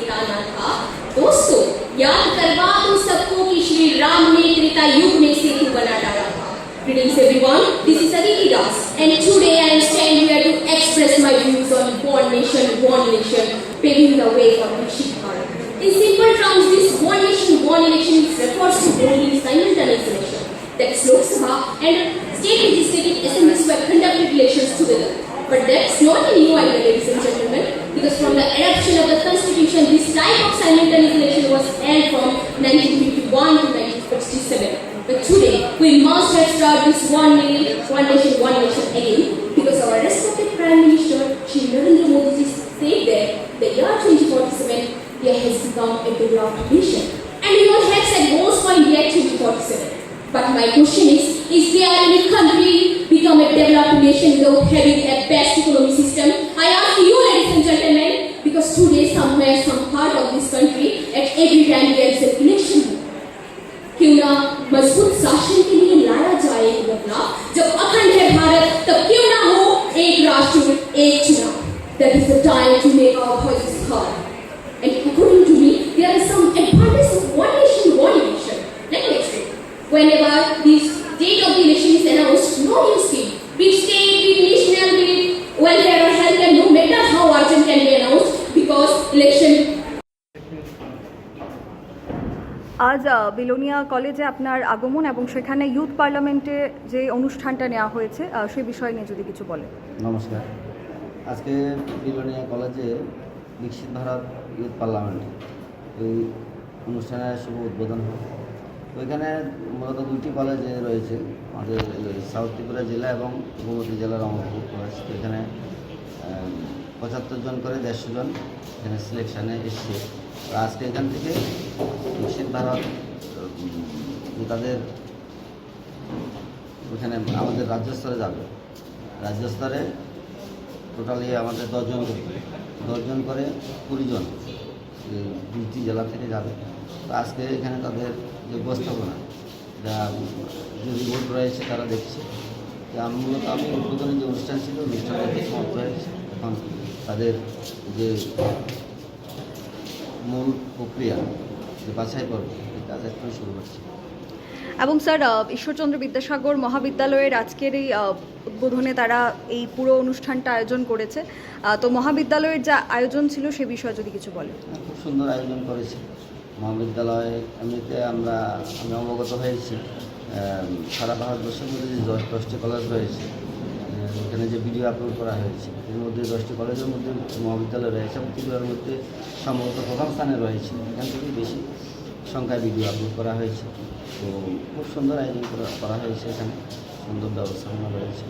बिताना था। दोस्तों याद करवा दो सबको कि श्री राम ने त्रेता युग में सेतु बना डाला था। Greetings everyone, this is Aditi Das and today I am standing here to express my views on one nation, paving the way for Viksit Bharat. In simple terms, this one nation, one election refers to holding simultaneous election. That's Lok Sabha and state legislative assemblies were conducted elections together. But that's not a new idea, ladies and gentlemen, because from the adoption of the constitution, this type of simultaneous election was held from 1951 to 1967. But today, we must have started this one nation again, because our respected Prime Minister, Shri Narendra Modi said that the year 2047, India has become a developed nation. And we all have said most for India 2047. But my question is there any country become a developed nation without having a best economic system? I ask you, ladies and gentlemen, because today somewhere, some part of this country, at every time there is an election. क्यों ना मजबूत शासन के लिए लाया जाए एक बदलाव। जब अखंड है भारत, तब क्यों ना हो एक राष्ट्र एक चुनाव। That is the time to make our voices heard. And according to me, there are some advantages of one nation, one election. Let me explain. Whenever this date of the election is announced, no new scheme, be it state, be it national, be it welfare or healthcare, no matter how urgent can be announced, because election. আজ বিলোনিয়া কলেজে আপনার আগমন এবং সেখানে youth পার্লামেন্টে যে অনুষ্ঠানটা নেওয়া হয়েছে সেই বিষয় নিয়ে যদি কিছু বলেন। নমস্কার। আজকে বিলোনিয়া কলেজে বিকশিত ভারত ইউথ পার্লামেন্ট এই অনুষ্ঠানের শুভ উদ্বোধন হয়। ওইখানে মূলত দুটি কলেজে রয়েছে, আমাদের সাউথ ত্রিপুরা জেলা এবং গোমতী জেলার অঙ্গভুক্ত কলেজ। এখানে 75 জন করে 150 জন এখানে সিলেকশানে এসছে। আজকে এখান থেকে বিকশিত ভারত তাদের ওখানে আমাদের রাজ্য স্তরে যাবে। রাজ্য স্তরে টোটালি আমাদের 10 জন করে 20 জন 20টি জেলা থেকে যাবে। তো আজকে এখানে তাদের যে উপস্থাপনা যা যে রিপোর্ট রয়েছে তারা দেখছে। মূলত আমি উদ্বোধনের যে অনুষ্ঠান ছিল অনুষ্ঠানটি সমাপ্ত হয়েছে। এখন তাদের যে মূল প্রক্রিয়া যে বাছাই পর্ব এই কাজ এখন শুরু হচ্ছে। এবং স্যার ঈশ্বরচন্দ্র বিদ্যাসাগর মহাবিদ্যালয়ের আজকের এই উদ্বোধনে তারা এই পুরো অনুষ্ঠানটা আয়োজন করেছে। তো মহাবিদ্যালয়ের যা আয়োজন ছিল সে বিষয়ে যদি কিছু বলেন। খুব সুন্দর আয়োজন করেছে মহাবিদ্যালয়ে। এমনিতে আমি অবগত হয়েছি সারা ভারতবর্ষের মধ্যে যে 10টি কলেজ রয়েছে, এখানে যে ভিডিও আপলোড করা হয়েছে এর মধ্যে 10টি কলেজের মধ্যে মহাবিদ্যালয় রয়েছে এবং ত্রিপুরার মধ্যে সম্ভবত প্রথম স্থানে রয়েছে। এখান থেকেই বেশি সংখ্যায় ভিডিও আপলোড করা হয়েছে। তো খুব সুন্দর আয়োজন করা হয়েছে, এখানে সুন্দর ব্যবস্থাপনা রয়েছে।